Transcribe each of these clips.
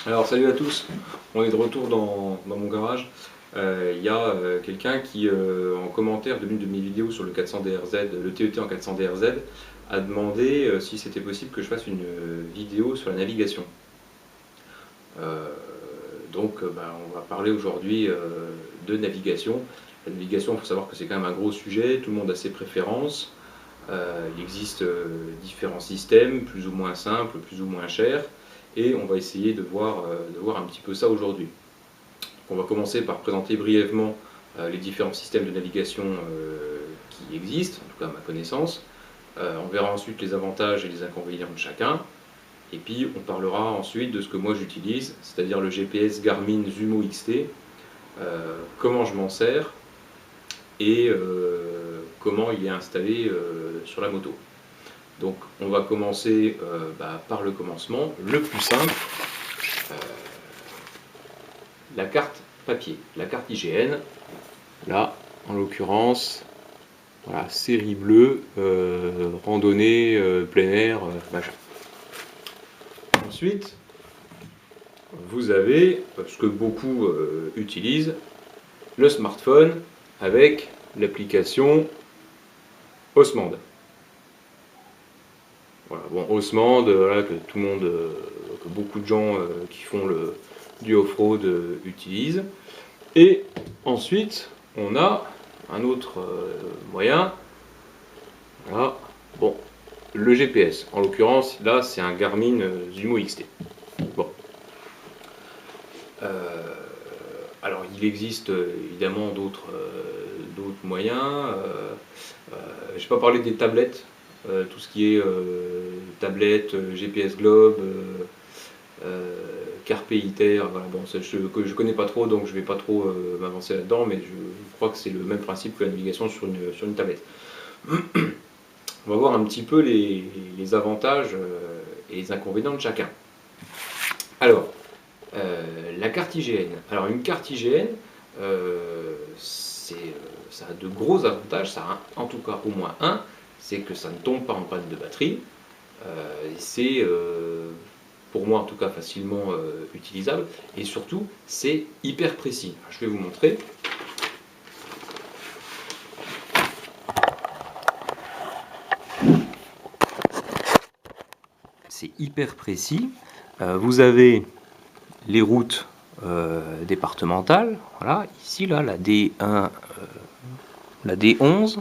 Alors salut à tous, on est de retour dans mon garage. Il y a quelqu'un qui, en commentaire de l'une de mes vidéos sur le 400 DRZ, le TET en 400 DRZ, a demandé si c'était possible que je fasse une vidéo sur la navigation. Euh, on va parler aujourd'hui de navigation. La navigation, il faut savoir que c'est quand même un gros sujet, tout le monde a ses préférences. Il existe différents systèmes, plus ou moins simples, plus ou moins chers, et on va essayer de voir un petit peu ça aujourd'hui. On va commencer par présenter brièvement les différents systèmes de navigation qui existent, en tout cas à ma connaissance. On verra ensuite les avantages et les inconvénients de chacun, et puis on parlera ensuite de ce que moi j'utilise, c'est-à-dire le GPS Garmin Zumo XT, comment je m'en sers, et comment il est installé sur la moto. Donc on va commencer par le commencement, le plus simple, la carte papier, la carte IGN. Là, en l'occurrence, voilà, série bleue, randonnée, plein air, machin. Ensuite, vous avez ce que beaucoup utilisent, le smartphone avec l'application Osmand. Voilà, bon, Osmand, voilà, que tout le monde, que beaucoup de gens qui font du off-road utilisent. Et ensuite, on a un autre moyen. Voilà, bon, le GPS. En l'occurrence, là, c'est un Garmin Zumo XT. Bon. Alors, il existe évidemment d'autres moyens. Je n'ai pas parlé des tablettes. Tout ce qui est tablette, GPS Globe, Carpe Iter, voilà, bon, ça, je ne connais pas trop, donc je ne vais pas trop m'avancer là-dedans, mais je crois que c'est le même principe que la navigation sur une tablette. On va voir un petit peu les avantages et les inconvénients de chacun. Alors, la carte IGN. Alors, une carte IGN, ça a de gros avantages, ça a en tout cas au moins un, c'est que ça ne tombe pas en panne de batterie. C'est, pour moi en tout cas, facilement utilisable. Et surtout, c'est hyper précis. Je vais vous montrer. C'est hyper précis. Vous avez les routes départementales. Voilà, ici, là, la D1, la D11.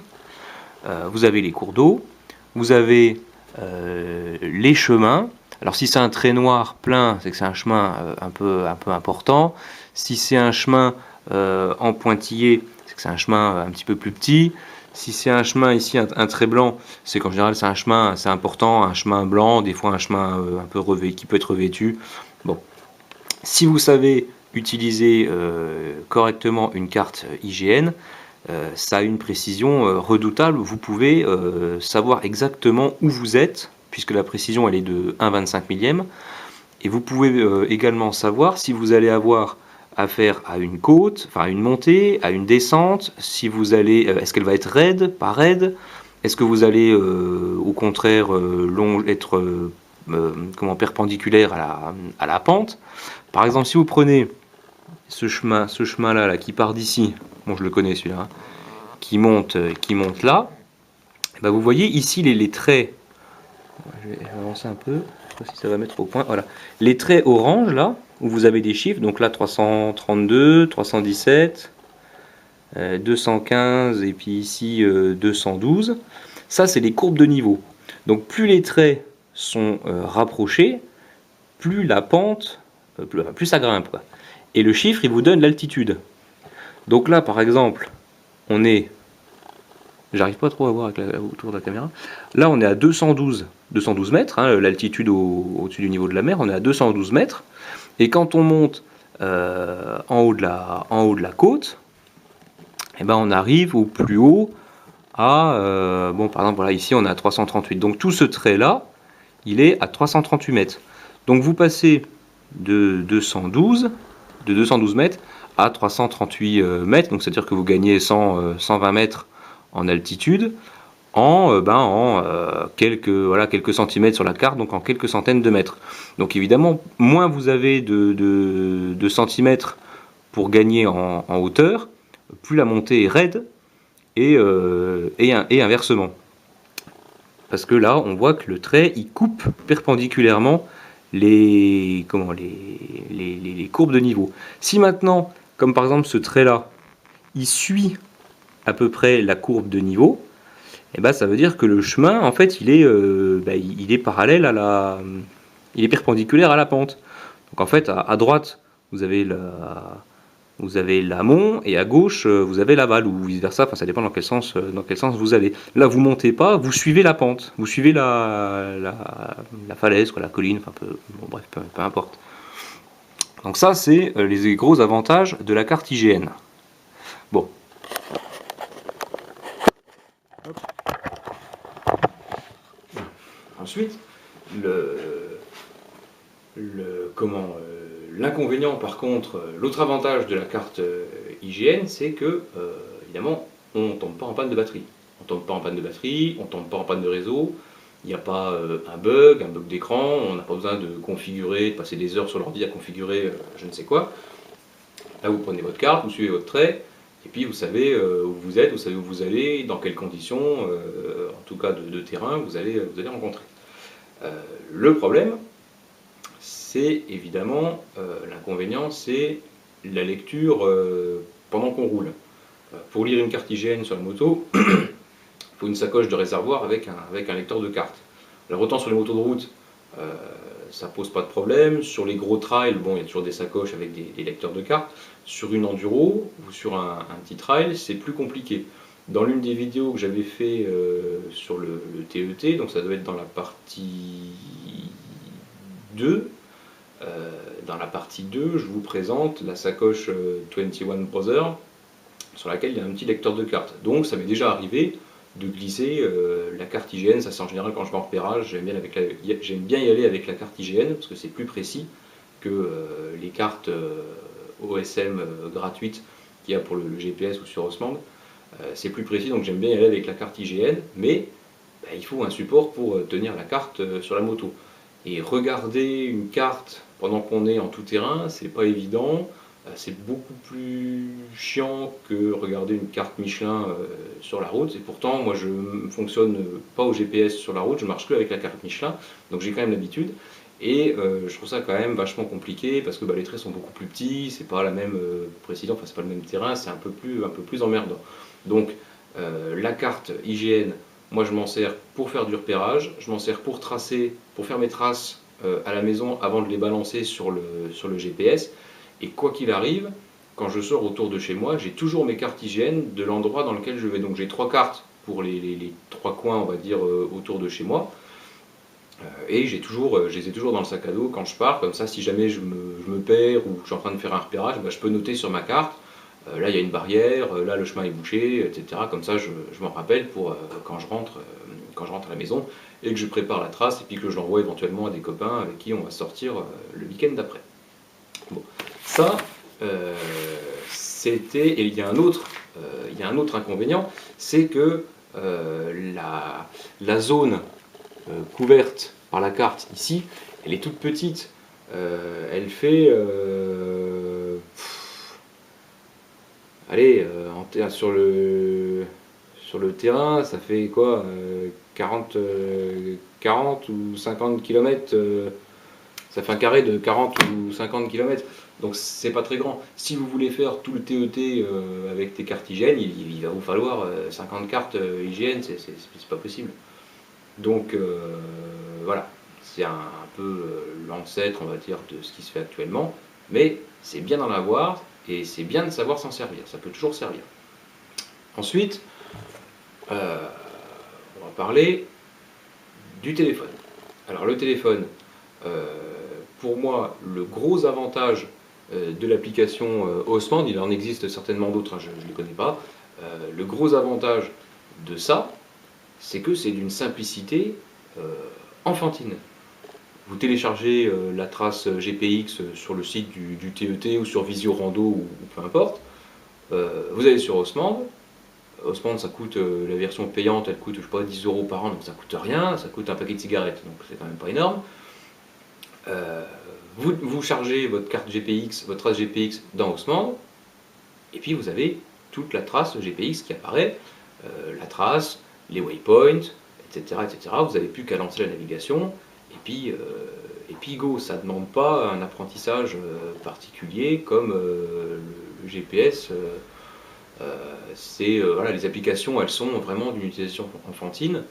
Vous avez les cours d'eau, vous avez les chemins. Alors si c'est un trait noir plein, c'est que c'est un chemin un peu important. Si c'est un chemin en pointillé, c'est que c'est un chemin un petit peu plus petit. Si c'est un chemin ici, un trait blanc, c'est qu'en général c'est un chemin assez important, un chemin blanc, des fois un chemin un peu revêtu, qui peut être revêtu. Bon, si vous savez utiliser correctement une carte IGN, ça a une précision redoutable. Vous pouvez savoir exactement où vous êtes, puisque la précision elle est de 1,25 millième. Et vous pouvez également savoir si vous allez avoir affaire à une côte, enfin à une montée, à une descente, si vous allez, est-ce qu'elle va être raide, pas raide, est-ce que vous allez au contraire être perpendiculaire à la pente. Par exemple, si vous prenez ce chemin-là là, qui part d'ici, bon je le connais celui-là, hein, qui monte là, bah vous voyez ici les traits, je vais avancer un peu, je sais pas si ça va mettre au point, voilà, les traits orange là, où vous avez des chiffres, donc là 332, 317, 215 et puis ici 212, ça c'est les courbes de niveau. Donc plus les traits sont rapprochés, plus la pente, plus ça grimpe, quoi. Et le chiffre il vous donne l'altitude. Donc là par exemple, on est, j'arrive pas trop à voir autour de la caméra, là on est à 212 mètres, hein, l'altitude au-dessus du niveau de la mer, on est à 212 mètres, et quand on monte en haut de la côte, eh ben on arrive au plus haut à, bon par exemple voilà, ici on est à 338, donc tout ce trait là, il est à 338 mètres. Donc vous passez de 212 mètres à 338 mètres, donc c'est-à-dire que vous gagnez 120 mètres en altitude. quelques centimètres sur la carte, donc en quelques centaines de mètres. Donc évidemment, moins vous avez de centimètres pour gagner en hauteur, plus la montée est raide, et inversement. Parce que là, on voit que le trait, il coupe perpendiculairement les courbes de niveau. Si maintenant, comme par exemple ce trait-là, il suit à peu près la courbe de niveau, et ben ça veut dire que le chemin, en fait, il est parallèle il est perpendiculaire à la pente. Donc en fait, à droite, vous avez l'amont et à gauche, vous avez l'aval, ou vice versa. Enfin, ça dépend dans quel sens vous allez. Là, vous montez pas, vous suivez la pente, vous suivez la falaise, quoi, la colline. Enfin, bon, bref, peu importe. Donc ça, c'est les gros avantages de la carte IGN. Bon. Ensuite, l'inconvénient, par contre, l'autre avantage de la carte IGN, c'est que, évidemment, on ne tombe pas en panne de batterie. On ne tombe pas en panne de batterie, on ne tombe pas en panne de réseau, il n'y a pas un bug d'écran, on n'a pas besoin de configurer, de passer des heures sur l'ordi à configurer je ne sais quoi. Là, vous prenez votre carte, vous suivez votre trait, et puis vous savez où vous êtes, vous savez où vous allez, dans quelles conditions, en tout cas de terrain, vous allez rencontrer. Le problème, c'est évidemment, l'inconvénient, c'est la lecture pendant qu'on roule. Pour lire une carte IGN sur la moto, il faut une sacoche de réservoir avec un lecteur de carte. Alors autant sur les motos de route, ça pose pas de problème. Sur les gros trails, bon, il y a toujours des sacoches avec des lecteurs de cartes. Sur une enduro ou sur un petit trail, c'est plus compliqué. Dans l'une des vidéos que j'avais fait sur le TET, donc ça doit être dans la partie 2, dans la partie 2, je vous présente la sacoche 21 Brothers sur laquelle il y a un petit lecteur de cartes. Donc ça m'est déjà arrivé de glisser la carte IGN. Ça c'est en général quand je vais en repérage, j'aime bien y aller avec la carte IGN parce que c'est plus précis que les cartes OSM gratuites qu'il y a pour le GPS ou sur Osmand. C'est plus précis, donc j'aime bien y aller avec la carte IGN, mais il faut un support pour tenir la carte sur la moto. Et regarder une carte pendant qu'on est en tout terrain, c'est pas évident. C'est beaucoup plus chiant que regarder une carte Michelin sur la route. Et pourtant, moi, je ne fonctionne pas au GPS sur la route, je marche que avec la carte Michelin, donc j'ai quand même l'habitude. Et je trouve ça quand même vachement compliqué parce que les traits sont beaucoup plus petits, c'est pas la même précision, enfin c'est pas le même terrain, c'est un peu plus emmerdant. Donc la carte IGN, moi je m'en sers pour faire du repérage, je m'en sers pour tracer, pour faire mes traces à la maison avant de les balancer sur le GPS. Et quoi qu'il arrive, quand je sors autour de chez moi, j'ai toujours mes cartes IGN de l'endroit dans lequel je vais. Donc j'ai 3 cartes pour les 3 coins, on va dire, autour de chez moi. Et je les ai toujours dans le sac à dos quand je pars. Comme ça, si jamais je me perds ou que je suis en train de faire un repérage, je peux noter sur ma carte. Là, il y a une barrière, là, le chemin est bouché, etc. Comme ça, je m'en rappelle pour quand je rentre à la maison et que je prépare la trace et puis que je l'envoie éventuellement à des copains avec qui on va sortir le week-end d'après. Bon. Ça, c'était. Et il y a un autre inconvénient, c'est que la zone couverte par la carte ici, elle est toute petite. Elle fait. Allez, sur le terrain, ça fait quoi 40 ou 50 km. Ça fait un carré de 40 ou 50 km, donc c'est pas très grand. Si vous voulez faire tout le TET avec tes cartes IGN, il va vous falloir 50 cartes IGN, c'est pas possible. Donc voilà, c'est un peu l'ancêtre, on va dire, de ce qui se fait actuellement, mais c'est bien d'en avoir et c'est bien de savoir s'en servir, ça peut toujours servir. Ensuite, on va parler du téléphone. Alors le téléphone, pour moi, le gros avantage de l'application Osmand, il en existe certainement d'autres, je ne les connais pas, le gros avantage de ça, c'est que c'est d'une simplicité enfantine. Vous téléchargez la trace GPX sur le site du TET ou sur Visio Rando ou peu importe, vous allez sur Osmand, Haussmann, ça coûte, la version payante, elle coûte, je sais pas, 10 € par an, donc ça coûte rien, ça coûte un paquet de cigarettes, donc c'est quand même pas énorme. Vous chargez votre carte GPX, votre trace GPX dans Haussmann, et puis vous avez toute la trace GPX qui apparaît, la trace, les waypoints, etc., etc. Vous n'avez plus qu'à lancer la navigation, et puis go. Ça ne demande pas un apprentissage particulier comme le GPS. Voilà, les applications, elles sont vraiment d'une utilisation enfantine.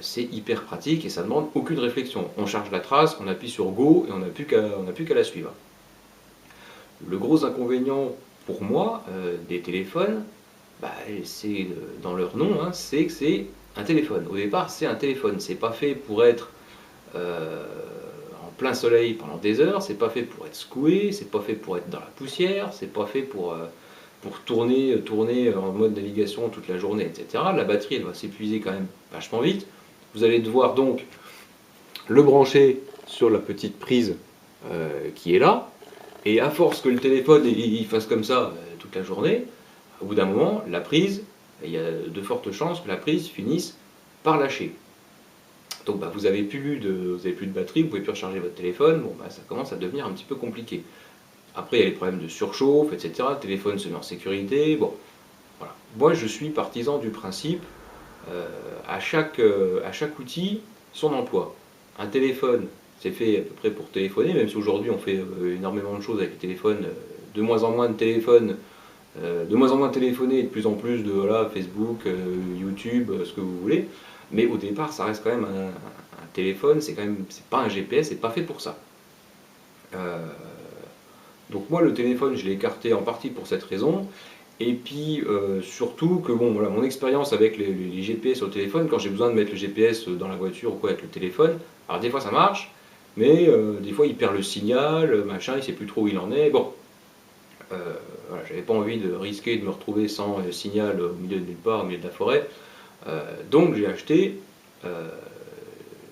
C'est hyper pratique et ça ne demande aucune réflexion. On charge la trace, on appuie sur Go et on n'a plus qu'à la suivre. Le gros inconvénient pour moi des téléphones, c'est dans leur nom, hein, c'est que c'est un téléphone. Au départ, c'est un téléphone. C'est pas fait pour être en plein soleil pendant des heures, c'est pas fait pour être secoué, c'est pas fait pour être dans la poussière, c'est pas fait pour tourner en mode navigation toute la journée, etc. La batterie, elle va s'épuiser quand même vachement vite. Vous allez devoir donc le brancher sur la petite prise qui est là, et à force que le téléphone il fasse comme ça toute la journée, au bout d'un moment, la prise, il y a de fortes chances que la prise finisse par lâcher. Donc vous n'avez plus de batterie, vous ne pouvez plus recharger votre téléphone, bon, ça commence à devenir un petit peu compliqué. Après, il y a les problèmes de surchauffe, etc. Le téléphone se met en sécurité. Bon, voilà. Moi, je suis partisan du principe, à chaque outil, son emploi. Un téléphone, c'est fait à peu près pour téléphoner, même si aujourd'hui on fait énormément de choses avec les téléphones, de moins en moins de téléphones, de moins en moins de téléphoner, et de plus en plus de Facebook, YouTube, ce que vous voulez. Mais au départ, ça reste quand même un téléphone, c'est pas un GPS, c'est pas fait pour ça. Donc moi, le téléphone, je l'ai écarté en partie pour cette raison. Et puis surtout que voilà, mon expérience avec les GPS au téléphone, quand j'ai besoin de mettre le GPS dans la voiture ou quoi avec le téléphone, alors des fois ça marche, mais des fois il perd le signal, machin, il sait plus trop où il en est. Bon, voilà, j'avais pas envie de risquer de me retrouver sans signal au milieu de nulle part, au milieu de la forêt. Donc j'ai acheté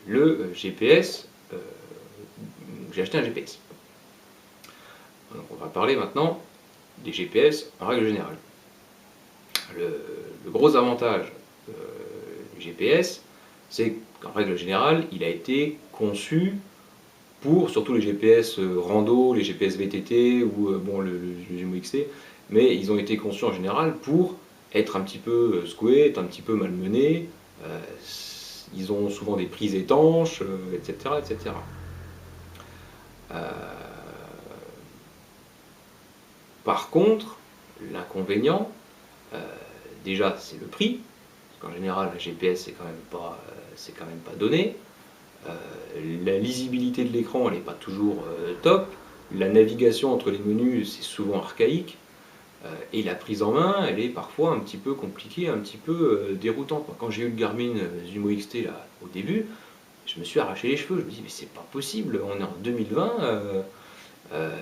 le GPS. J'ai acheté un GPS. Donc on va parler maintenant des GPS en règle générale. Le gros avantage du GPS, c'est qu'en règle générale, il a été conçu pour, surtout les GPS rando, les GPS VTT ou le Zumo XT, mais ils ont été conçus en général pour être un petit peu secoués, être un petit peu malmenés. Ils ont souvent des prises étanches, etc. etc. Par contre, l'inconvénient, déjà, c'est le prix, parce qu'en général, la GPS, c'est quand même pas donné. La lisibilité de l'écran, elle n'est pas toujours top. La navigation entre les menus, c'est souvent archaïque. Et la prise en main, elle est parfois un petit peu compliquée, un petit peu déroutante. Quand j'ai eu le Garmin Zumo XT là, au début, je me suis arraché les cheveux. Je me dis, mais c'est pas possible, on est en 2020.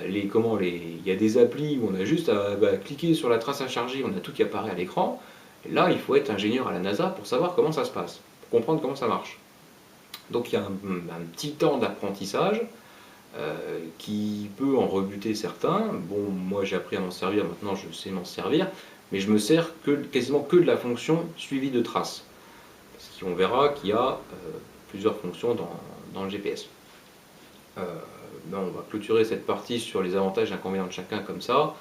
Il y a des applis où on a juste à cliquer sur la trace à charger, on a tout qui apparaît à l'écran. Et là, il faut être ingénieur à la NASA pour savoir comment ça se passe, pour comprendre comment ça marche. Donc il y a un petit temps d'apprentissage qui peut en rebuter certains. Bon, moi j'ai appris à m'en servir, maintenant je sais m'en servir, mais je me sers quasiment que de la fonction suivi de traces. Parce qu'on verra qu'il y a plusieurs fonctions dans le GPS. On va clôturer cette partie sur les avantages et inconvénients de chacun comme ça.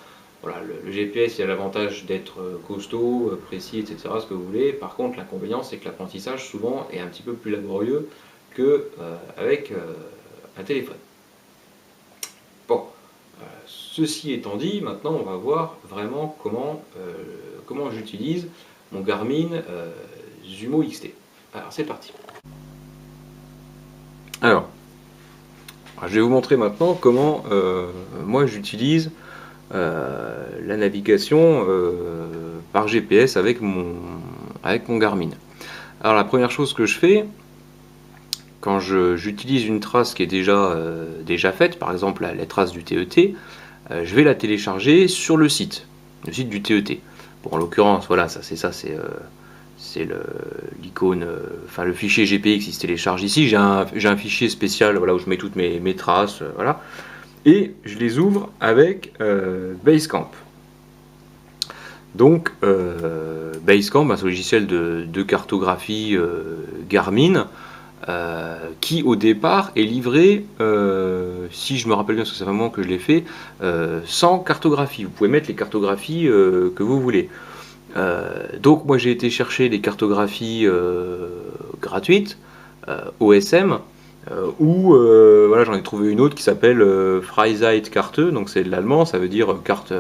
Voilà, le GPS, il a l'avantage d'être costaud, précis, etc., ce que vous voulez. Par contre, l'inconvénient, c'est que l'apprentissage, souvent, est un petit peu plus laborieux qu'avec un téléphone. Bon, ceci étant dit, maintenant, on va voir vraiment comment j'utilise mon Garmin Zumo XT. Alors, c'est parti. Alors, je vais vous montrer maintenant comment moi j'utilise la navigation par GPS avec mon Garmin. Alors la première chose que je fais, quand j'utilise une trace qui est déjà faite, par exemple la trace du TET, je vais la télécharger sur le site du TET. Bon, en l'occurrence, voilà, c'est l'icône, enfin le fichier GPX, il se télécharge ici. J'ai un fichier spécial, voilà, où je mets toutes mes traces, voilà, et je les ouvre avec Basecamp. Donc Basecamp, c'est un logiciel de cartographie Garmin, qui au départ est livré, si je me rappelle bien, parce que c'est vraiment que je l'ai fait, sans cartographie. Vous pouvez mettre les cartographies que vous voulez. Donc moi j'ai été chercher des cartographies gratuites, OSM, ou voilà, j'en ai trouvé une autre qui s'appelle Freizeitkarte, donc c'est de l'allemand, ça veut dire carte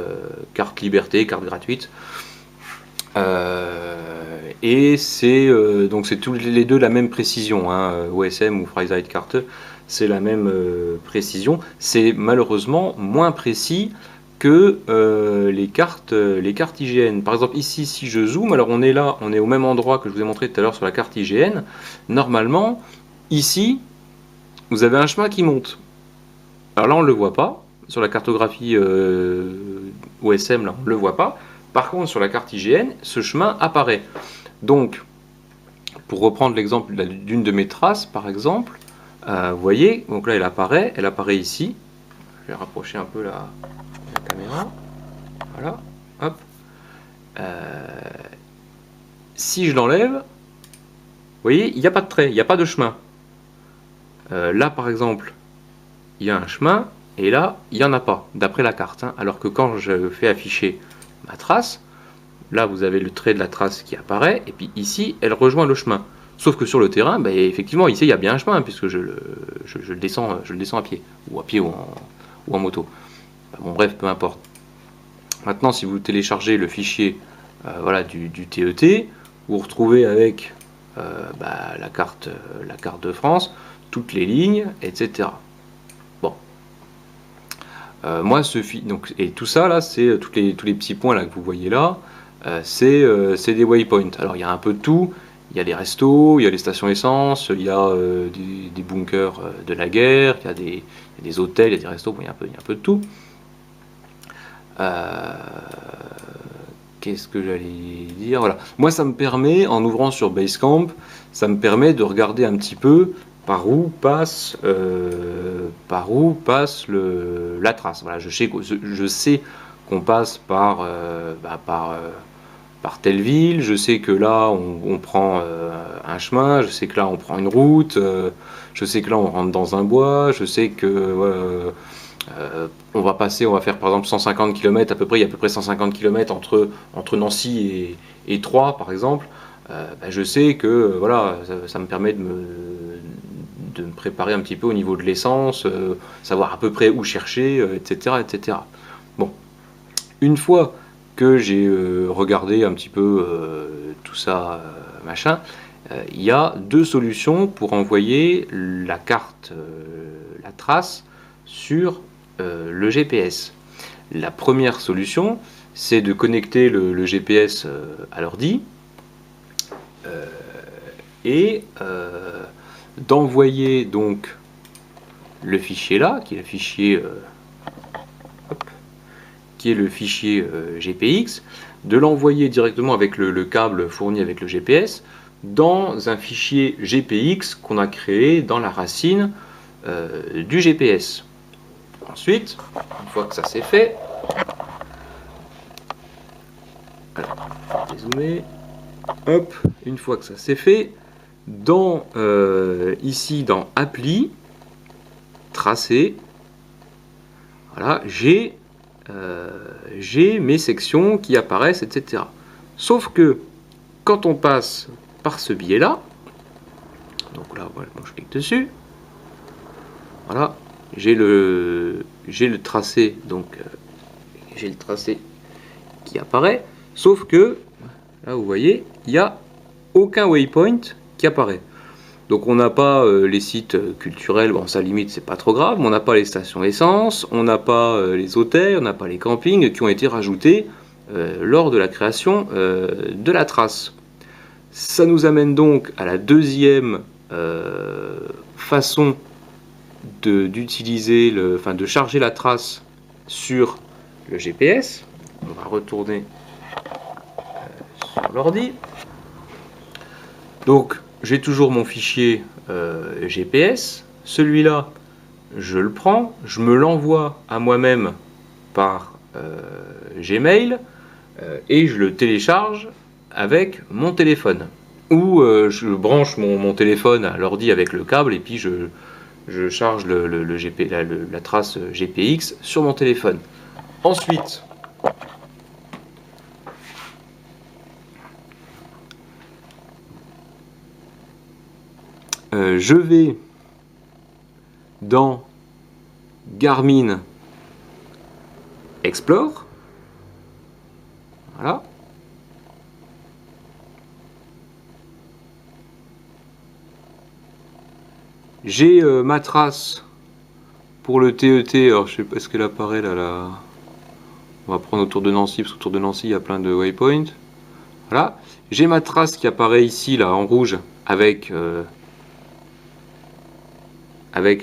liberté, carte gratuite. Et c'est donc c'est tous les deux la même précision, hein, OSM ou Freizeitkarte, c'est la même précision. C'est malheureusement moins précis que les cartes IGN. Par exemple ici, si je zoome, alors on est là, on est au même endroit que je vous ai montré tout à l'heure sur la carte IGN. Normalement, ici, vous avez un chemin qui monte. Alors là, on ne le voit pas. Sur la cartographie OSM, là, on ne le voit pas. Par contre, sur la carte IGN, ce chemin apparaît. Donc, pour reprendre l'exemple d'une de mes traces, par exemple, vous voyez, donc là, elle apparaît ici. Je vais rapprocher un peu la caméra. Voilà, hop. Si je l'enlève, vous voyez, il n'y a pas de trait, il n'y a pas de chemin. Là, par exemple, il y a un chemin, et là, il n'y en a pas, d'après la carte. Hein. Alors que quand je fais afficher ma trace, là, vous avez le trait de la trace qui apparaît, et puis ici, elle rejoint le chemin. Sauf que sur le terrain, bah, effectivement, ici, il y a bien un chemin, puisque je le descends à pied, ou en moto. Bon, bref, peu importe. Maintenant, si vous téléchargez le fichier voilà, du TET, vous retrouvez avec la carte de France, toutes les lignes, etc. Bon. Moi, donc, et tout ça, là, c'est tous les petits points là, que vous voyez là, c'est des waypoints. Alors, il y a un peu de tout. Il y a les restos, il y a les stations essence, il y a des bunkers de la guerre, il y a des hôtels, il y a des restos, bon, il y a un peu de tout. Qu'est-ce que j'allais dire? Voilà. Moi, ça me permet, en ouvrant sur Basecamp, ça me permet de regarder un petit peu par où passe la trace. Voilà, je sais qu'on passe par telle ville, je sais que là on prend un chemin, je sais que là on prend une route, je sais que là on rentre dans un bois, je sais que on va faire par exemple 150 km à peu près, il y a à peu près 150 km entre Nancy et Troyes par exemple. Je sais que voilà, ça me permet de me préparer un petit peu au niveau de l'essence, savoir à peu près où chercher, etc., etc. Bon, une fois que j'ai regardé un petit peu tout ça, machin, il y a deux solutions pour envoyer la carte, la trace sur le GPS. La première solution, c'est de connecter le GPS à l'ordi et d'envoyer donc le fichier là, qui est le fichier GPX, de l'envoyer directement avec le câble fourni avec le GPS dans un fichier GPX qu'on a créé dans la racine du GPS. Ensuite, une fois que ça c'est fait, alors, dézoomer, hop, une fois que ça c'est fait, ici dans Appli, Tracé, voilà, j'ai mes sections qui apparaissent, etc. Sauf que quand on passe par ce biais-là, donc là, voilà, je clique dessus, voilà, j'ai le tracé, donc j'ai le tracé qui apparaît, sauf que là vous voyez, il n'y a aucun waypoint qui apparaît. Donc on n'a pas les sites culturels, bon ça limite c'est pas trop grave, mais on n'a pas les stations essence, on n'a pas les hôtels, on n'a pas les campings qui ont été rajoutés lors de la création de la trace. Ça nous amène donc à la deuxième façon d'utiliser, de charger la trace sur le GPS. On va retourner sur l'ordi. Donc j'ai toujours mon fichier GPS. Celui-là, je le prends, je me l'envoie à moi-même par Gmail. et je le télécharge avec mon téléphone. Ou je branche mon téléphone à l'ordi avec le câble et puis je charge la trace GPX sur mon téléphone. Ensuite, je vais dans Garmin Explore. Voilà. J'ai ma trace pour le TET. Alors je sais pas ce qu'elle apparaît là. On va prendre autour de Nancy, parce qu'autour de Nancy il y a plein de waypoints. Voilà. J'ai ma trace qui apparaît ici là en rouge avec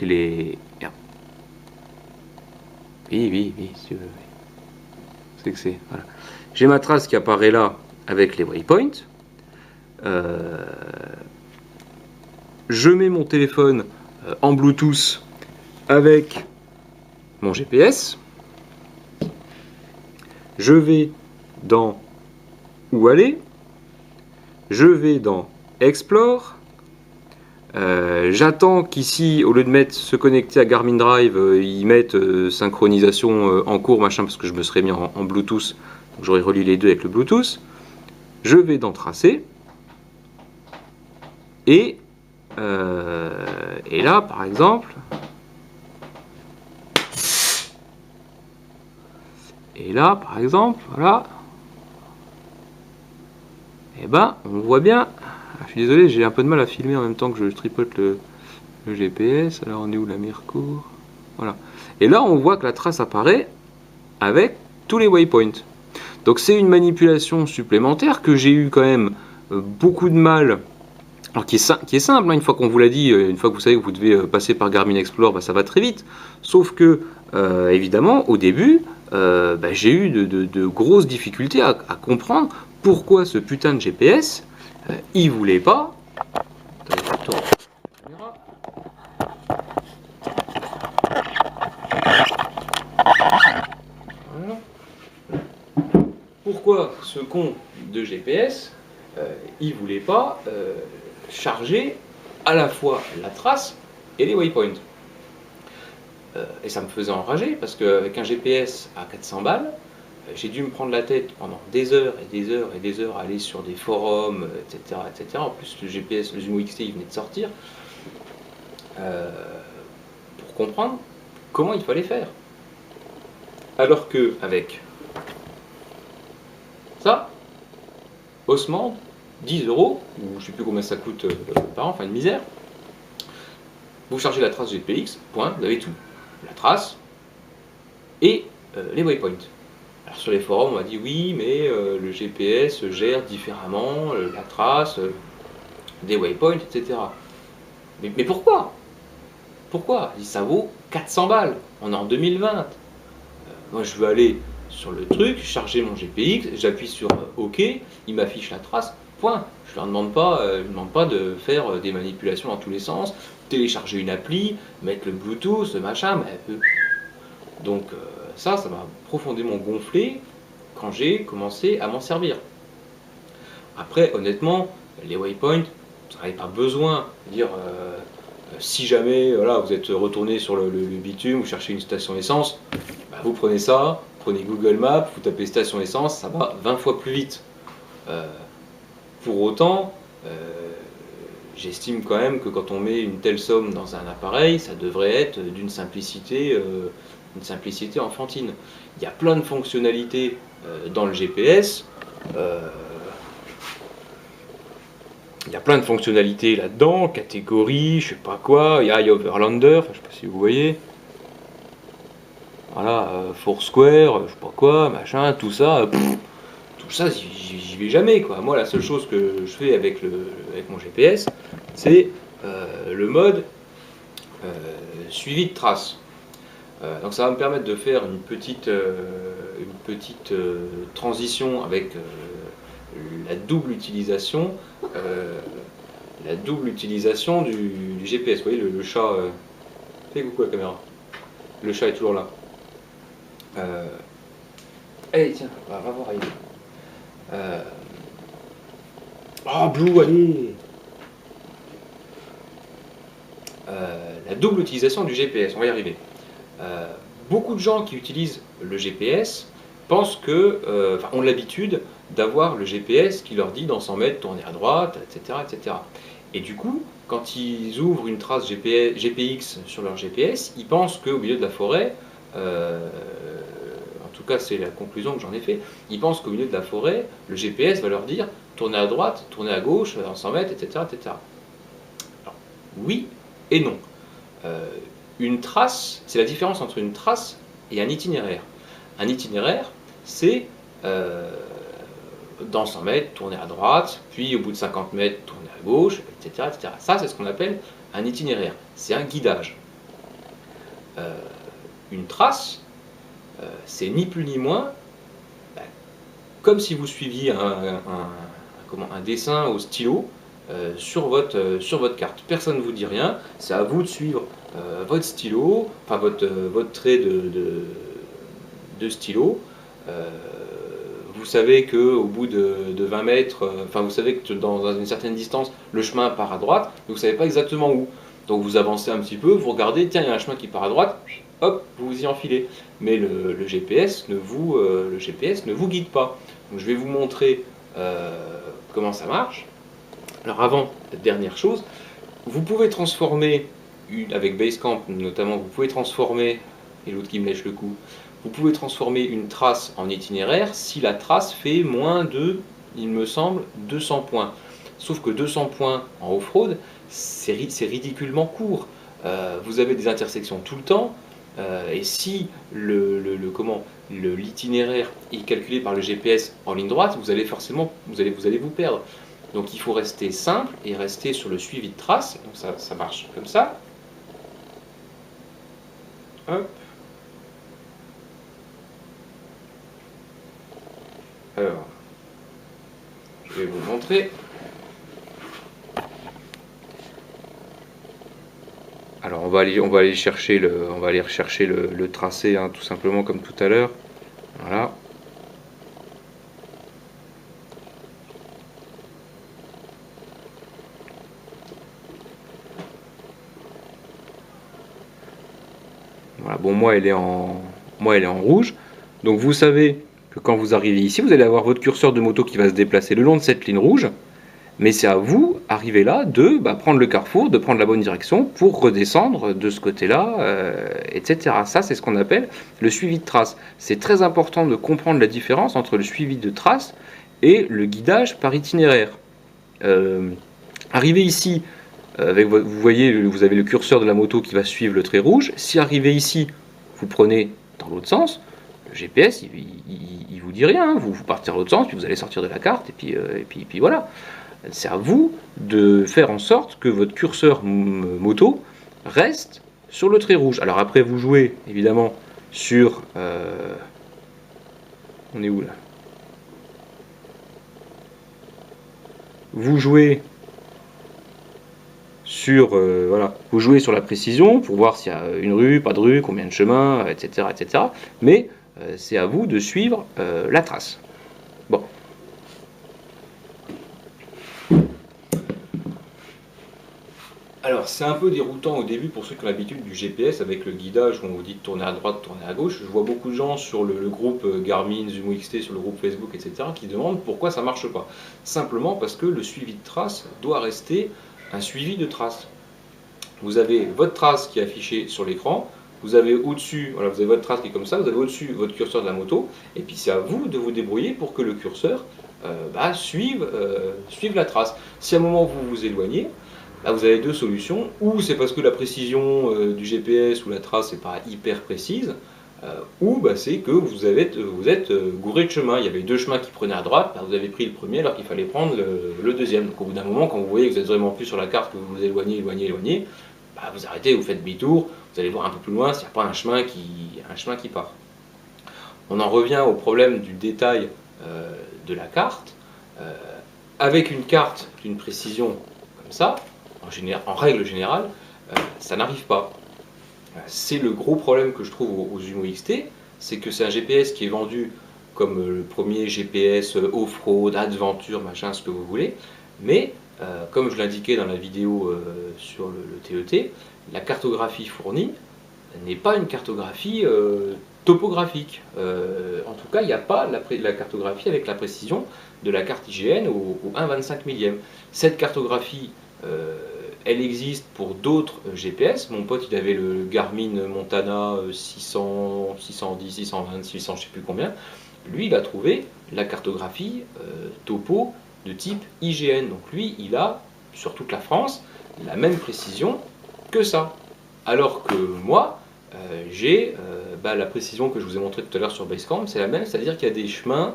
les. Oui, si tu veux. C'est que c'est. Voilà. J'ai ma trace qui apparaît là avec les waypoints. Je mets mon téléphone en Bluetooth avec mon GPS. Je vais dans Où aller. Je vais dans Explore. J'attends qu'ici, au lieu de mettre se connecter à Garmin Drive, ils mettent synchronisation en cours, machin, parce que je me serais mis en Bluetooth. Donc j'aurais relié les deux avec le Bluetooth. Je vais dans Tracer. Et là, par exemple, voilà, et ben, on voit bien. Je suis désolé, j'ai un peu de mal à filmer en même temps que je tripote le GPS. Alors, on est où, la Mercourt? Voilà. Et là, on voit que la trace apparaît avec tous les waypoints. Donc, c'est une manipulation supplémentaire que j'ai eu quand même beaucoup de mal. Alors, qui est simple, hein, une fois qu'on vous l'a dit, une fois que vous savez que vous devez passer par Garmin Explore, bah, ça va très vite. Sauf que, évidemment, au début, j'ai eu de grosses difficultés à comprendre pourquoi ce putain de GPS, il voulait pas. Voilà. Pourquoi ce con de GPS, il voulait pas charger à la fois la trace et les waypoints. Et ça me faisait enrager parce qu'avec un GPS à 400 balles, j'ai dû me prendre la tête pendant des heures et des heures et des heures à aller sur des forums, etc. etc. En plus, le GPS, le Zumo XT, il venait de sortir, pour comprendre comment il fallait faire. Alors que avec ça, Osmand, 10 €, ou je ne sais plus combien ça coûte par an, enfin une misère, vous chargez la trace GPX, point, vous avez tout. La trace et les waypoints. Alors sur les forums, on m'a dit oui, mais le GPS gère différemment la trace des waypoints, etc. Mais pourquoi? Pourquoi? Ça vaut 400 balles. On est en 2020. Moi, je veux aller sur le truc, charger mon GPX, j'appuie sur OK, il m'affiche la trace, point. Je ne leur demande pas de faire des manipulations dans tous les sens, télécharger une appli, mettre le Bluetooth, machin. Donc ça m'a profondément gonflé quand j'ai commencé à m'en servir. Après, honnêtement, les waypoints, vous n'avez pas besoin de dire si jamais voilà, vous êtes retourné sur le bitume, vous cherchez une station essence, bah, vous prenez ça, prenez Google Maps, vous tapez station essence, ça va 20 fois plus vite. Pour autant, j'estime quand même que quand on met une telle somme dans un appareil, ça devrait être d'une simplicité enfantine. Il y a plein de fonctionnalités dans le GPS. Il y a plein de fonctionnalités là-dedans, catégories, je sais pas quoi, il y a Overlander, je sais pas si vous voyez. Voilà, Foursquare, je sais pas quoi, machin, tout ça, j'y vais jamais quoi. Moi, la seule chose que je fais avec mon GPS, c'est le mode suivi de traces. Donc ça va me permettre de faire une petite transition avec la double utilisation du GPS. Vous voyez le chat, fais coucou la caméra. Le chat est toujours là. Allez tiens, va voir ailleurs. Oh, Blue, allez. La double utilisation du GPS, on va y arriver. Beaucoup de gens qui utilisent le GPS pensent que, ont l'habitude d'avoir le GPS qui leur dit dans 100 mètres tourner à droite, etc., etc. Et du coup, quand ils ouvrent une trace GPX sur leur GPS, ils pensent qu'au milieu de la forêt, en tout cas c'est la conclusion que j'en ai fait, ils pensent qu'au milieu de la forêt, le GPS va leur dire tourner à droite, tourner à gauche, dans 100 mètres, etc., etc. Alors, oui et non. Une trace, c'est la différence entre une trace et un itinéraire. Un itinéraire, c'est dans 100 mètres, tourner à droite, puis au bout de 50 mètres, tourner à gauche, etc. etc. Ça, c'est ce qu'on appelle un itinéraire. C'est un guidage. Une trace, c'est ni plus ni moins comme si vous suiviez un dessin au stylo sur votre carte. Personne ne vous dit rien, c'est à vous de suivre votre stylo, enfin votre trait de stylo. Vous savez qu'au bout de 20 mètres, vous savez que dans une certaine distance, le chemin part à droite, mais vous ne savez pas exactement où. Donc vous avancez un petit peu, vous regardez, tiens, il y a un chemin qui part à droite, hop, vous vous y enfilez. Mais le GPS ne vous guide pas. Donc je vais vous montrer comment ça marche. Alors avant, dernière chose, vous pouvez transformer, avec Basecamp notamment, vous pouvez transformer, et l'autre qui me lèche le cou, vous pouvez transformer une trace en itinéraire si la trace fait moins de, il me semble, 200 points. Sauf que 200 points en off-road, c'est ridiculement court. Vous avez des intersections tout le temps, et si l'itinéraire est calculé par le GPS en ligne droite, vous allez forcément vous perdre. Donc il faut rester simple et rester sur le suivi de traces. Donc ça marche comme ça. Hop. Alors, je vais vous montrer. Alors on va aller rechercher le tracé, hein, tout simplement comme tout à l'heure. Voilà. Voilà. Bon, moi elle est en rouge. Donc vous savez que quand vous arrivez ici, vous allez avoir votre curseur de moto qui va se déplacer le long de cette ligne rouge. Mais c'est à vous, arrivé là, de prendre le carrefour, de prendre la bonne direction pour redescendre de ce côté-là, etc. Ça, c'est ce qu'on appelle le suivi de trace. C'est très important de comprendre la différence entre le suivi de trace et le guidage par itinéraire. Arrivé ici, vous voyez, vous avez le curseur de la moto qui va suivre le trait rouge. Si arrivé ici, vous prenez dans l'autre sens, le GPS, il vous dit rien. Hein. Vous partez dans l'autre sens, puis vous allez sortir de la carte, et puis voilà. C'est à vous de faire en sorte que votre curseur moto reste sur le trait rouge. Alors après, vous jouez évidemment sur... on est où là? Vous jouez sur voilà, vous jouez sur la précision pour voir s'il y a une rue, pas de rue, combien de chemins, etc., etc. Mais c'est à vous de suivre la trace. Bon. Alors c'est un peu déroutant au début pour ceux qui ont l'habitude du GPS avec le guidage où on vous dit de tourner à droite, tourner à gauche. Je vois beaucoup de gens sur le groupe Garmin, Zumo XT, sur le groupe Facebook, etc. qui demandent pourquoi ça ne marche pas. Simplement parce que le suivi de trace doit rester un suivi de trace. Vous avez votre trace qui est affichée sur l'écran, vous avez au-dessus, voilà, vous avez votre trace qui est comme ça, vous avez au-dessus votre curseur de la moto, et puis c'est à vous de vous débrouiller pour que le curseur suive la trace. Si à un moment vous vous éloignez, là, vous avez deux solutions, ou c'est parce que la précision du GPS ou la trace n'est pas hyper précise, ou c'est que vous êtes gouré de chemin. Il y avait deux chemins qui prenaient à droite, vous avez pris le premier alors qu'il fallait prendre le deuxième. Donc au bout d'un moment, quand vous voyez que vous êtes vraiment plus sur la carte, que vous vous éloignez, vous arrêtez, vous faites demi-tour, vous allez voir un peu plus loin s'il n'y a pas un chemin qui part. On en revient au problème du détail de la carte. Avec une carte d'une précision comme ça, en règle générale, ça n'arrive pas. C'est le gros problème que je trouve aux Zumo XT, c'est que c'est un GPS qui est vendu comme le premier GPS off-road, adventure, machin, ce que vous voulez. Mais, comme je l'indiquais dans la vidéo sur le TET, la cartographie fournie n'est pas une cartographie topographique. En tout cas, il n'y a pas la cartographie avec la précision de la carte IGN au 1/25 millième. Cette cartographie, elle existe pour d'autres GPS. Mon pote, il avait le Garmin Montana 600, 610, 620, 600, je ne sais plus combien. Lui, il a trouvé la cartographie topo de type IGN. Donc lui, il a, sur toute la France, la même précision que ça. Alors que moi, j'ai la précision que je vous ai montré tout à l'heure sur Basecamp, c'est la même, c'est-à-dire qu'il y a des chemins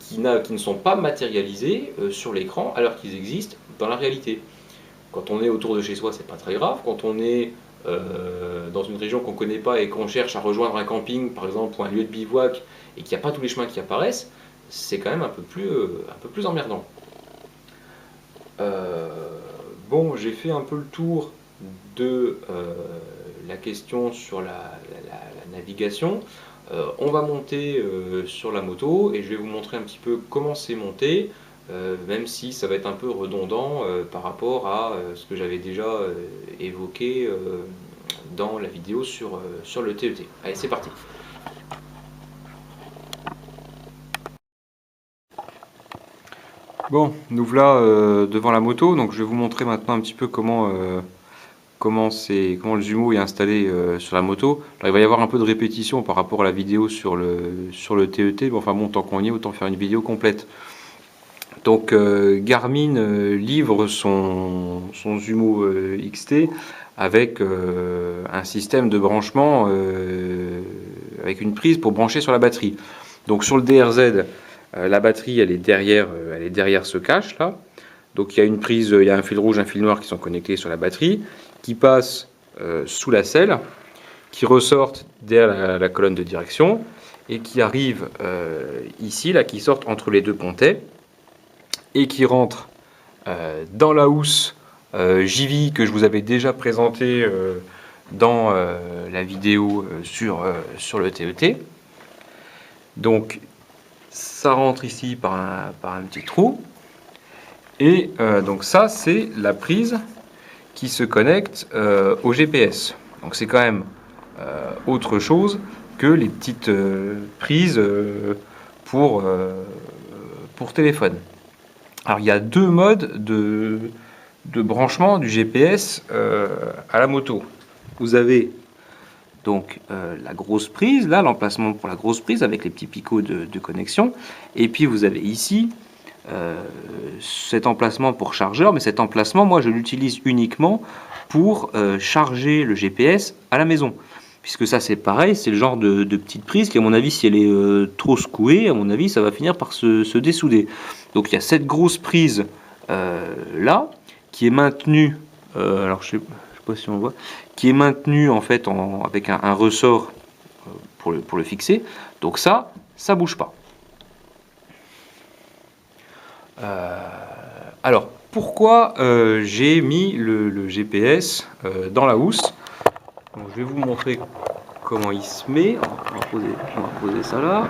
qui ne sont pas matérialisés sur l'écran alors qu'ils existent dans la réalité. Quand on est autour de chez soi, c'est pas très grave. Quand on est dans une région qu'on ne connaît pas et qu'on cherche à rejoindre un camping, par exemple, ou un lieu de bivouac, et qu'il n'y a pas tous les chemins qui apparaissent, c'est quand même un peu plus emmerdant. Bon, j'ai fait un peu le tour de la question sur la navigation. On va monter sur la moto et je vais vous montrer un petit peu comment c'est monté, même si ça va être un peu redondant par rapport à ce que j'avais déjà évoqué dans la vidéo sur le TET. Allez, c'est parti. Bon, nous voilà devant la moto, donc je vais vous montrer maintenant un petit peu comment le Zumo est installé sur la moto. Alors, il va y avoir un peu de répétition par rapport à la vidéo sur le TET, mais enfin bon, tant qu'on y est, autant faire une vidéo complète. Donc Garmin livre son Zumo XT avec un système de branchement avec une prise pour brancher sur la batterie. Donc sur le DRZ, la batterie elle est derrière ce cache là. Donc il y a une prise, il y a un fil rouge, un fil noir qui sont connectés sur la batterie, qui passent sous la selle, qui ressortent derrière la colonne de direction et qui arrivent ici, là, qui sortent entre les deux pontets et qui rentrent dans la housse JV que je vous avais déjà présenté dans la vidéo sur le TET. Donc ça rentre ici par un petit trou. Et donc ça, c'est la prise qui se connecte au GPS. Donc c'est quand même autre chose que les petites prises pour téléphone. Alors il y a deux modes de branchement du GPS à la moto. Vous avez donc la grosse prise, là l'emplacement pour la grosse prise avec les petits picots de connexion. Et puis vous avez ici cet emplacement pour chargeur, mais cet emplacement, moi je l'utilise uniquement pour charger le GPS à la maison. Puisque ça c'est pareil, c'est le genre de petite prise qui à mon avis si elle est trop secouée, à mon avis ça va finir par se dessouder. Donc il y a cette grosse prise là, qui est maintenue, alors je sais pas si on voit, qui est maintenue en fait avec un ressort pour le fixer. Donc ça bouge pas. Alors, pourquoi j'ai mis le GPS dans la housse? Donc, je vais vous montrer comment il se met. On va poser ça là.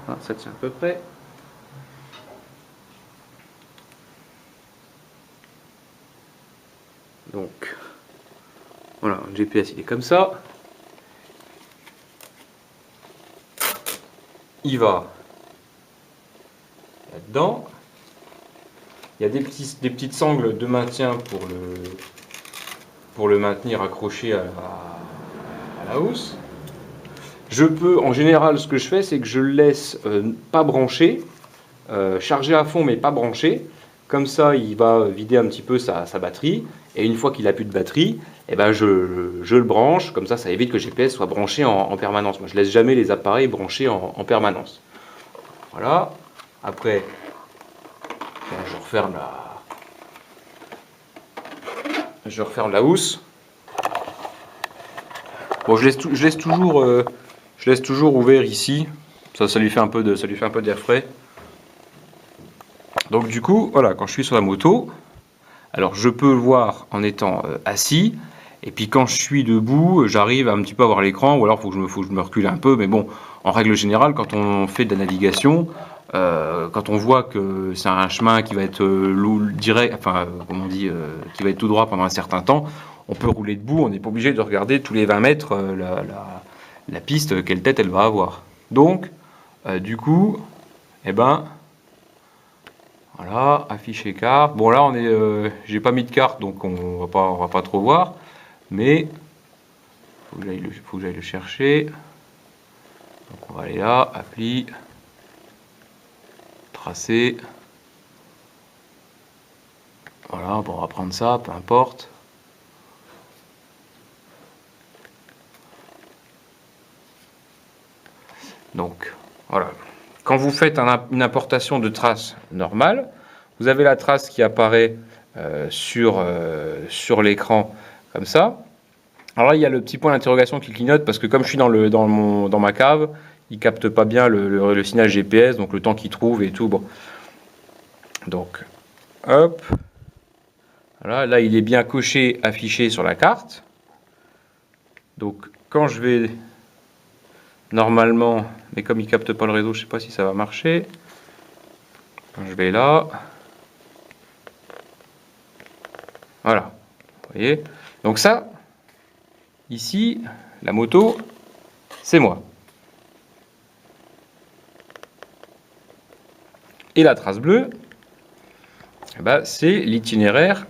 Ah, ça tient à peu près. Donc, voilà, le GPS il est comme ça. Il va là-dedans. Il y a des petites sangles de maintien pour le maintenir accroché à la housse. Je peux, en général, ce que je fais, c'est que je le laisse pas branché, chargé à fond mais pas branché. Comme ça, il va vider un petit peu sa batterie. Et une fois qu'il n'a plus de batterie, eh ben je le branche. Comme ça évite que le GPS soit branché en permanence. Moi, je laisse jamais les appareils branchés en permanence. Voilà. Après, je referme la housse. Bon, je laisse toujours ouvert ici. Ça lui fait un peu d'air frais. Donc du coup, voilà, quand je suis sur la moto, alors je peux le voir en étant assis, Et puis quand je suis debout, j'arrive un petit peu à voir l'écran, ou alors faut que je me recule un peu. Mais bon, en règle générale, quand on fait de la navigation, quand on voit que c'est un chemin qui va être direct, enfin, comment on dit, qui va être tout droit pendant un certain temps, on peut rouler debout. On n'est pas obligé de regarder tous les 20 mètres la piste, quelle tête elle va avoir. Donc, du coup, eh ben, voilà, afficher carte. Bon là, j'ai pas mis de carte, donc on va pas trop voir. Mais faut que j'aille le chercher. Donc on va aller là, appli, tracer. Voilà, bon, on va prendre ça, peu importe. Donc voilà. Quand vous faites une importation de trace normale, vous avez la trace qui apparaît sur l'écran comme ça. Alors là, il y a le petit point d'interrogation qui clignote parce que comme je suis dans ma cave, il capte pas bien le signal GPS, donc le temps qu'il trouve et tout. Bon. Donc, hop. Voilà, là, il est bien coché, affiché sur la carte. Donc, quand je vais normalement, mais comme il capte pas le réseau, je sais pas si ça va marcher. Quand je vais là, voilà. Vous voyez. Donc ça, ici, la moto, c'est moi. Et la trace bleue, eh ben, c'est l'itinéraire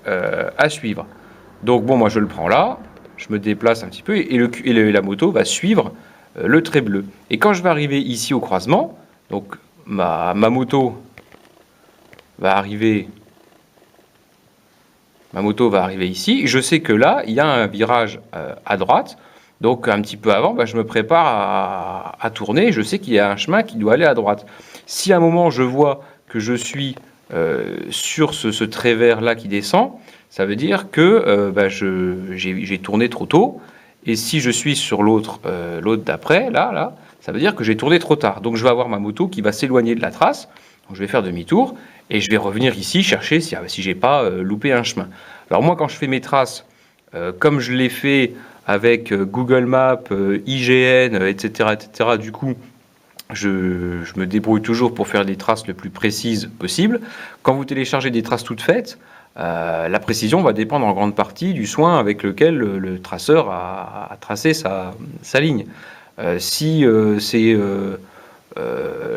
à suivre. Donc bon, moi je le prends là, je me déplace un petit peu et la moto va suivre le trait bleu. Et quand je vais arriver ici au croisement, donc ma moto va arriver ici. Je sais que là, il y a un virage à droite. Donc un petit peu avant, je me prépare à tourner. Je sais qu'il y a un chemin qui doit aller à droite. Si à un moment je vois que je suis sur ce trait vert là qui descend, ça veut dire que j'ai tourné trop tôt. Et si je suis sur l'autre d'après, là, ça veut dire que j'ai tourné trop tard. Donc je vais avoir ma moto qui va s'éloigner de la trace. Donc je vais faire demi-tour et je vais revenir ici chercher si j'ai pas loupé un chemin. Alors moi, quand je fais mes traces, comme je l'ai fait avec Google Maps, IGN, etc., du coup, je me débrouille toujours pour faire des traces le plus précises possible. Quand vous téléchargez des traces toutes faites, la précision va dépendre en grande partie du soin avec lequel le traceur a tracé sa ligne. Si c'est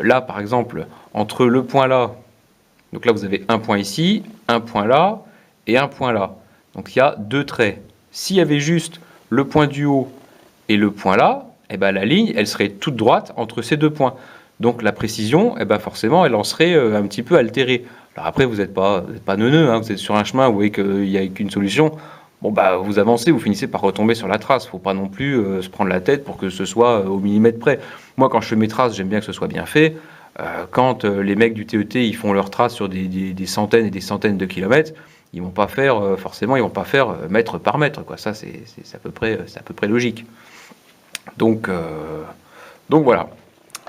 là, par exemple, entre le point là, donc là vous avez un point ici, un point là et un point là. Donc il y a deux traits. S'il y avait juste le point du haut et le point là, eh ben, la ligne, elle serait toute droite entre ces deux points. Donc la précision, eh ben, forcément, elle en serait un petit peu altérée. Alors après, vous n'êtes pas neuneux, hein, vous êtes sur un chemin, vous voyez qu'il n'y a qu'une solution. Bon, vous avancez, vous finissez par retomber sur la trace. Il ne faut pas non plus se prendre la tête pour que ce soit au millimètre près. Moi, quand je fais mes traces, j'aime bien que ce soit bien fait. Quand les mecs du TET ils font leurs traces sur des centaines et des centaines de kilomètres, ils vont pas faire forcément, ils vont pas faire mètre par mètre, quoi. Ça, c'est à peu près logique. Donc voilà.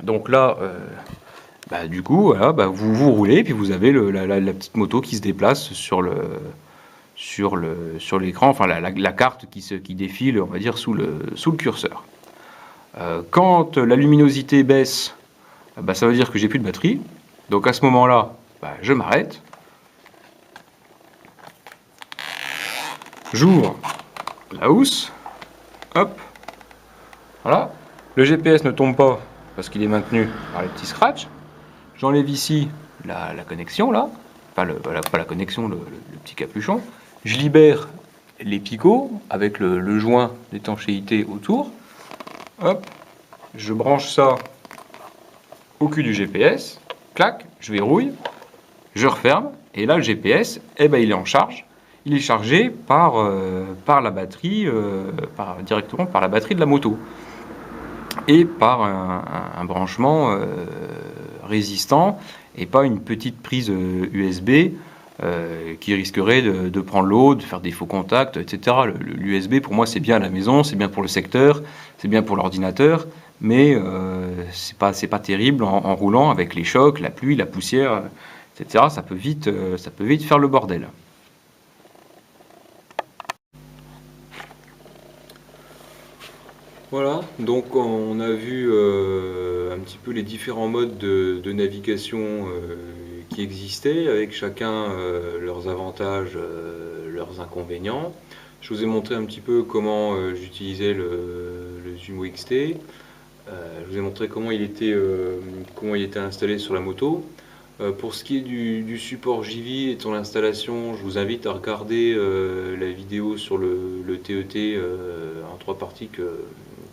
Donc là, du coup, voilà, vous roulez, puis vous avez la petite moto qui se déplace sur l'écran, enfin la carte qui défile, on va dire, sous le curseur. Quand la luminosité baisse, ça veut dire que j'ai plus de batterie. Donc à ce moment-là, je m'arrête. J'ouvre la housse. Hop. Voilà. Le GPS ne tombe pas parce qu'il est maintenu par les petits scratchs. J'enlève ici la connexion, là. Pas la connexion, le petit capuchon. Je libère les picots avec le joint d'étanchéité autour. Hop. Je branche ça au cul du GPS. Clac. Je verrouille. Je referme. Et là, le GPS, il est en charge. Il est chargé par la batterie, directement par la batterie de la moto. Et par un branchement résistant et pas une petite prise USB qui risquerait de prendre l'eau, de faire des faux contacts, etc. L'USB, pour moi, c'est bien à la maison, c'est bien pour le secteur, c'est bien pour l'ordinateur, mais c'est pas terrible en roulant avec les chocs, la pluie, la poussière, etc. Ça peut vite faire le bordel. Voilà, donc on a vu un petit peu les différents modes de navigation qui existaient, avec chacun leurs avantages, leurs inconvénients. Je vous ai montré un petit peu comment j'utilisais le Zumo XT. Je vous ai montré comment il était installé sur la moto. Pour ce qui est du support JV et de son installation, je vous invite à regarder la vidéo sur le TET en 3 parties que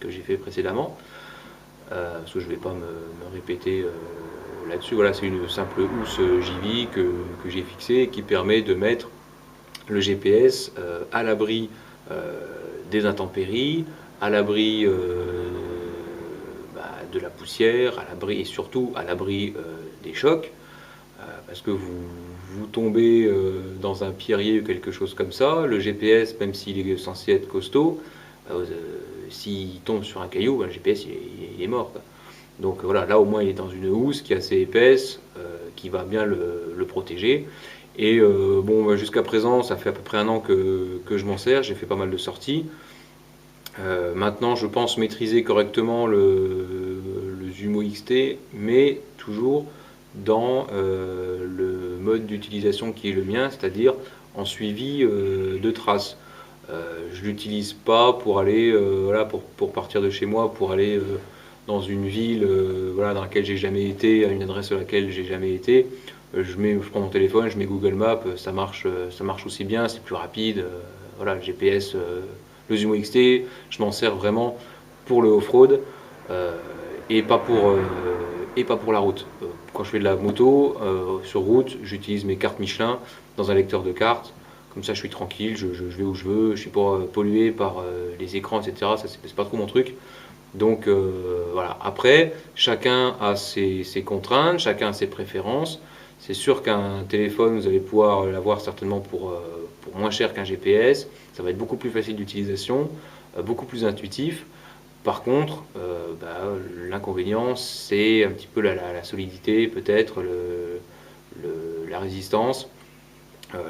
j'ai fait précédemment, parce que je ne vais pas me répéter là-dessus. Voilà, c'est une simple housse JV que j'ai fixée et qui permet de mettre le GPS à l'abri des intempéries, à l'abri de la poussière, à l'abri et surtout à l'abri des chocs. Parce que vous tombez dans un pierrier ou quelque chose comme ça, le GPS, même s'il est censé être costaud, s'il tombe sur un caillou, le GPS il est mort, quoi. Donc voilà, là au moins il est dans une housse qui est assez épaisse, qui va bien le protéger. Et bon, jusqu'à présent, ça fait à peu près un an que je m'en sers, j'ai fait pas mal de sorties. Maintenant, je pense maîtriser correctement le Zumo XT, mais toujours dans le mode d'utilisation qui est le mien, c'est-à-dire en suivi de traces. Je l'utilise pas pour aller, voilà, pour partir de chez moi, pour aller dans une ville voilà, dans laquelle j'ai jamais été, à une adresse à laquelle j'ai jamais été. Je prends mon téléphone, je mets Google Maps, ça marche aussi bien, c'est plus rapide. Voilà, le GPS, le Zumo XT, je m'en sers vraiment pour le off-road euh, et pas pour la route. Quand je fais de la moto sur route, j'utilise mes cartes Michelin dans un lecteur de cartes. Comme ça, je suis tranquille, je vais où je veux, je suis pas pollué par les écrans, etc. Ça, c'est pas trop mon truc. Donc voilà. Après, chacun a ses contraintes, chacun a ses préférences. C'est sûr qu'un téléphone, vous allez pouvoir l'avoir certainement pour moins cher qu'un GPS. Ça va être beaucoup plus facile d'utilisation, beaucoup plus intuitif. Par contre, l'inconvénient, c'est un petit peu la solidité, peut-être, la résistance.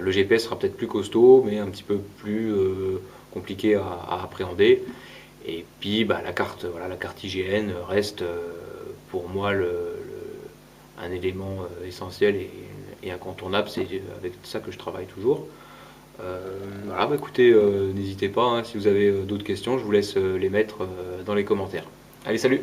Le GPS sera peut-être plus costaud, mais un petit peu plus compliqué à appréhender. Et puis la carte IGN reste pour moi un élément essentiel et incontournable. C'est avec ça que je travaille toujours. Voilà, écoutez, n'hésitez pas, hein, si vous avez d'autres questions, je vous laisse les mettre dans les commentaires. Allez, salut!